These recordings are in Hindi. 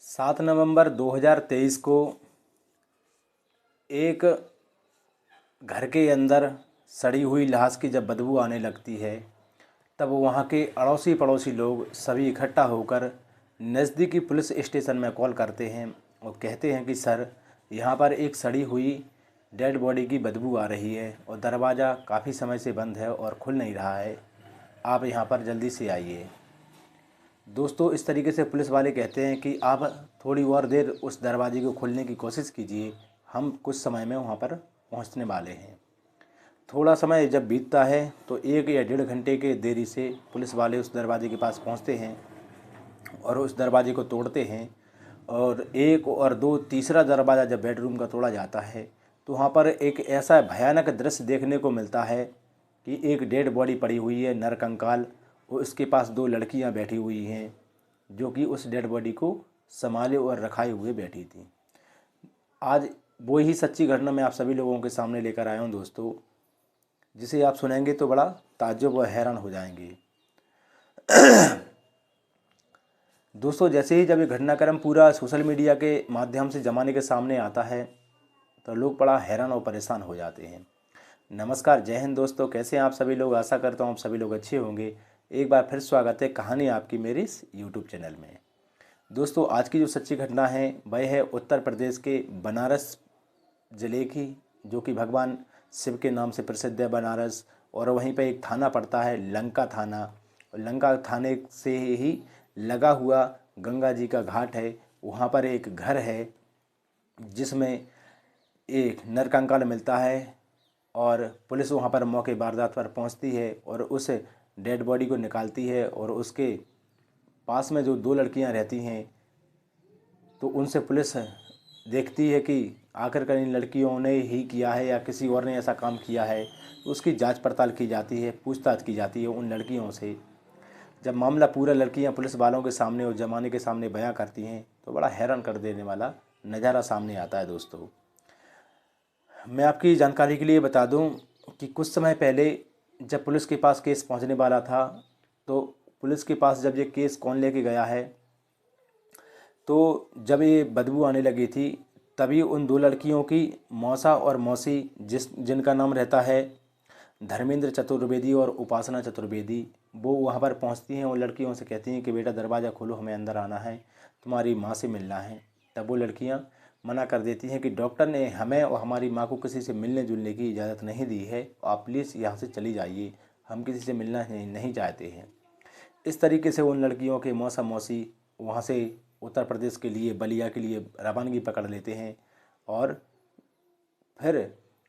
7 नवंबर 2023 को एक घर के अंदर सड़ी हुई लाश की जब बदबू आने लगती है, तब वहाँ के अड़ोसी पड़ोसी लोग सभी इकट्ठा होकर नज़दीकी पुलिस स्टेशन में कॉल करते हैं और कहते हैं कि सर, यहाँ पर एक सड़ी हुई डेड बॉडी की बदबू आ रही है और दरवाज़ा काफ़ी समय से बंद है और खुल नहीं रहा है, आप यहाँ पर जल्दी से आइए। दोस्तों, इस तरीके से पुलिस वाले कहते हैं कि आप थोड़ी और देर उस दरवाजे को खोलने की कोशिश कीजिए, हम कुछ समय में वहाँ पर पहुँचने वाले हैं। थोड़ा समय जब बीतता है तो 1 या 1.5 घंटे के देरी से पुलिस वाले उस दरवाजे के पास पहुँचते हैं और उस दरवाजे को तोड़ते हैं। और 1 और 2 तीसरा दरवाज़ा जब बेडरूम का तोड़ा जाता है तो वहाँ पर एक ऐसा भयानक दृश्य देखने को मिलता है कि एक डेड बॉडी पड़ी हुई है, नरकंकाल, और उसके पास 2 लड़कियाँ बैठी हुई हैं जो कि उस डेड बॉडी को संभाले और रखाए हुए बैठी थी। आज वो ही सच्ची घटना मैं आप सभी लोगों के सामने लेकर आया हूँ दोस्तों, जिसे आप सुनेंगे तो बड़ा ताज्जुब व हैरान हो जाएंगे। दोस्तों, जैसे ही जब ये घटनाक्रम पूरा सोशल मीडिया के माध्यम से ज़माने के सामने आता है तो लोग बड़ा हैरान और परेशान हो जाते हैं। नमस्कार, जय हिंद दोस्तों, कैसे हैं आप सभी लोग। आशा करता हूँ आप सभी लोग अच्छे होंगे। एक बार फिर स्वागत है कहानी आपकी मेरे इस यूट्यूब चैनल में। दोस्तों, आज की जो सच्ची घटना है वह है उत्तर प्रदेश के बनारस ज़िले की, जो कि भगवान शिव के नाम से प्रसिद्ध है बनारस। और वहीं पर एक थाना पड़ता है लंका थाना, और लंका थाने से ही लगा हुआ गंगा जी का घाट है। वहाँ पर एक घर है जिसमें एक नरकंकाल मिलता है और पुलिस वहाँ पर मौके वारदात पर पहुँचती है और उस डेड बॉडी को निकालती है। और उसके पास में जो 2 लड़कियाँ रहती हैं तो उनसे पुलिस देखती है कि आखिरकार इन लड़कियों ने ही किया है या किसी और ने ऐसा काम किया है। तो उसकी जांच पड़ताल की जाती है, पूछताछ की जाती है उन लड़कियों से। जब मामला पूरा लड़कियां पुलिस वालों के सामने और ज़माने के सामने बयां करती हैं तो बड़ा हैरान कर देने वाला नज़ारा सामने आता है। दोस्तों, मैं आपकी जानकारी के लिए बता दूं कि कुछ समय पहले जब पुलिस के पास केस पहुंचने वाला था, तो पुलिस के पास जब ये केस कौन लेके गया है, तो जब ये बदबू आने लगी थी तभी उन 2 लड़कियों की मौसा और मौसी, जिनका नाम रहता है धर्मेंद्र चतुर्वेदी और उपासना चतुर्वेदी, वो वहाँ पर पहुँचती हैं और लड़कियों से कहती हैं कि बेटा दरवाज़ा खोलो, हमें अंदर आना है, तुम्हारी माँ से मिलना है। तब वो लड़कियाँ मना कर देती हैं कि डॉक्टर ने हमें और हमारी माँ को किसी से मिलने जुलने की इजाज़त नहीं दी है, आप प्लीज़ यहाँ से चली जाइए, हम किसी से मिलना नहीं चाहते हैं। इस तरीके से उन लड़कियों के मौसा मौसी वहाँ से उत्तर प्रदेश के लिए बलिया के लिए रवानगी पकड़ लेते हैं। और फिर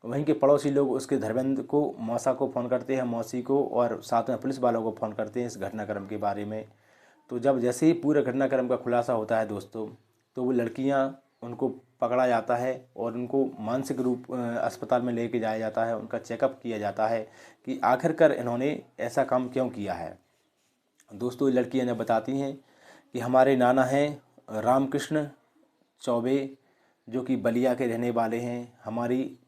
वहीं के पड़ोसी लोग उसके धर्मेंद्र को, मौसा को फ़ोन करते हैं, मौसी को, और साथ में पुलिस वालों को फ़ोन करते हैं इस घटनाक्रम के बारे में। तो जब जैसे ही पूरे घटनाक्रम का खुलासा होता है दोस्तों, तो वो लड़कियां, उनको पकड़ा जाता है और उनको मानसिक रूप अस्पताल में लेके जाया जाता है, उनका चेकअप किया जाता है कि आखिरकार इन्होंने ऐसा काम क्यों किया है। दोस्तों, ये लड़कियाँ जब बताती हैं कि हमारे नाना हैं रामकृष्ण चौबे, जो कि बलिया के रहने वाले हैं, हमारी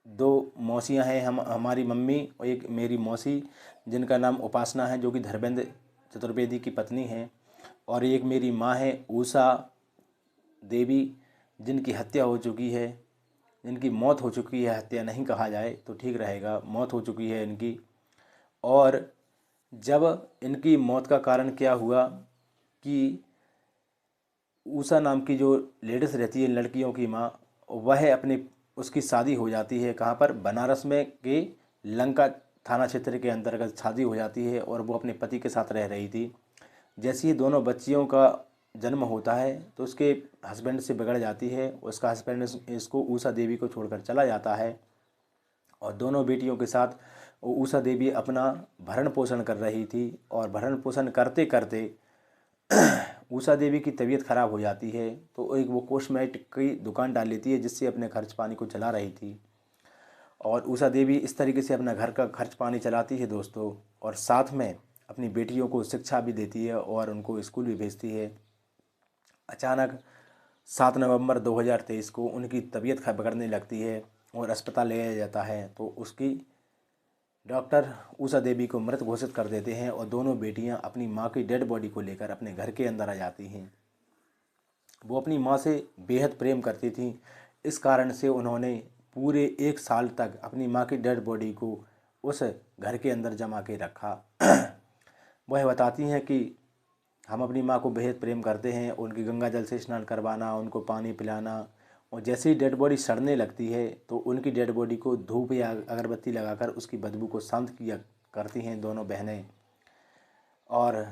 2 मौसियाँ हैं, हमारी मम्मी और एक मेरी मौसी जिनका नाम उपासना है, जो कि धर्मेंद्र चतुर्वेदी की पत्नी हैं, और एक मेरी माँ है उषा देवी, जिनकी हत्या हो चुकी है, जिनकी मौत हो चुकी है, हत्या नहीं कहा जाए तो ठीक रहेगा, मौत हो चुकी है इनकी। और जब इनकी मौत का कारण क्या हुआ कि उषा नाम की जो लेडीज़ रहती है लड़कियों की माँ, वह अपनी उसकी शादी हो जाती है कहाँ पर, बनारस में के लंका थाना क्षेत्र के अंतर्गत शादी हो जाती है और वो अपने पति के साथ रह रही थी। जैसे ही दोनों बच्चियों का जन्म होता है तो उसके हस्बैंड से बिगड़ जाती है, उसका हस्बैंड इसको उषा देवी को छोड़कर चला जाता है और दोनों बेटियों के साथ उषा देवी अपना भरण पोषण कर रही थी। और भरण पोषण करते करते उषा देवी की तबीयत ख़राब हो जाती है, तो एक वो कॉस्मेटिक की दुकान डाल लेती है जिससे अपने खर्च पानी को चला रही थी। और उषा देवी इस तरीके से अपना घर का खर्च पानी चलाती है दोस्तों, और साथ में अपनी बेटियों को शिक्षा भी देती है और उनको स्कूल भी भेजती है। अचानक 7 नवंबर 2023 को उनकी तबीयत बिगड़ने लगती है और अस्पताल ले जाया जाता है, तो उसकी डॉक्टर उषा देवी को मृत घोषित कर देते हैं और दोनों बेटियां अपनी मां की डेड बॉडी को लेकर अपने घर के अंदर आ जाती हैं। वो अपनी माँ से बेहद प्रेम करती थी। इस कारण से उन्होंने पूरे 1 साल तक अपनी माँ की डेड बॉडी को उस घर के अंदर जमा के रखा। वह बताती हैं कि हम अपनी माँ को बेहद प्रेम करते हैं, उनकी गंगा जल से स्नान करवाना, उनको पानी पिलाना, और जैसे ही डेड बॉडी सड़ने लगती है तो उनकी डेड बॉडी को धूप या अगरबत्ती लगाकर उसकी बदबू को शांत किया करती हैं दोनों बहनें। और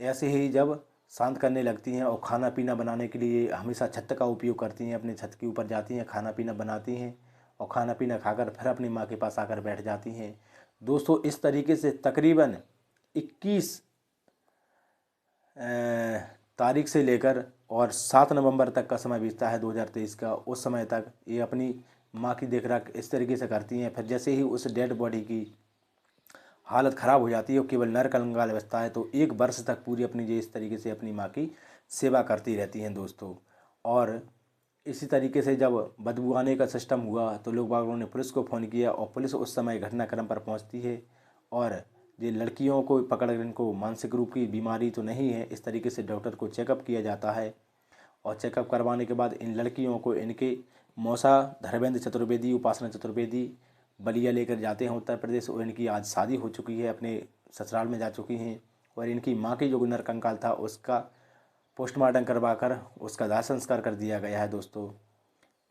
ऐसे ही जब शांत करने लगती हैं और खाना पीना बनाने के लिए हमेशा छत का उपयोग करती हैं, अपने छत के ऊपर जाती हैं, खाना पीना बनाती हैं और खाना पीना खाकर फिर अपनी माँ के पास आकर बैठ जाती हैं। दोस्तों, इस तरीके से तकरीबन 21 तारीख से लेकर और 7 नवंबर तक का समय बीतता है 2023 का। उस समय तक ये अपनी माँ की देखरेख इस तरीके से करती हैं। फिर जैसे ही उस डेड बॉडी की हालत ख़राब हो जाती है और केवल नर कंकाल बचता है तो 1 वर्ष तक पूरी अपनी ये इस तरीके से अपनी माँ की सेवा करती रहती हैं दोस्तों। और इसी तरीके से जब बदबू आने का सिस्टम हुआ तो लोग बागों ने पुलिस को फ़ोन किया और पुलिस उस समय घटनाक्रम पर पहुंचती है और ये लड़कियों को पकड़कर इनको मानसिक रूप की बीमारी तो नहीं है, इस तरीके से डॉक्टर को चेकअप किया जाता है। और चेकअप करवाने के बाद इन लड़कियों को इनके मौसा धर्मेंद्र चतुर्वेदी, उपासना चतुर्वेदी बलिया लेकर जाते हैं उत्तर प्रदेश। और इनकी आज शादी हो चुकी है, अपने ससुराल में जा चुकी हैं। और इनकी माँ की जो नरकंकाल था उसका पोस्टमार्टम करवाकर उसका दाह संस्कार कर दिया गया है दोस्तों।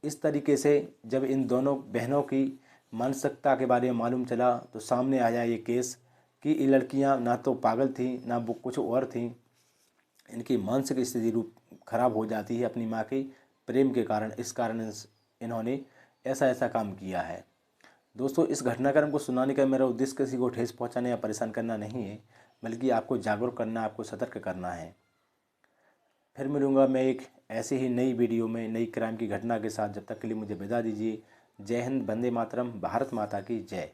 इस तरीके से जब इन दोनों बहनों की मानसिकता के बारे में मालूम चला तो सामने आया ये केस कि ये लड़कियां ना तो पागल थी ना वो कुछ और थी, इनकी मानसिक स्थिति रूप खराब हो जाती है अपनी माँ के प्रेम के कारण। इस कारण इन्होंने ऐसा ऐसा काम किया है। दोस्तों, इस घटनाक्रम को सुनाने का मेरा उद्देश्य किसी को ठेस पहुंचाने या परेशान करना नहीं है, बल्कि आपको जागरूक करना, आपको सतर्क करना है। फिर मिलूंगा मैं एक ऐसे ही नई वीडियो में नई क्राइम की घटना के साथ। जब तक के लिए मुझे विदा दीजिए। जय हिंद, वंदे मातरम, भारत माता की जय।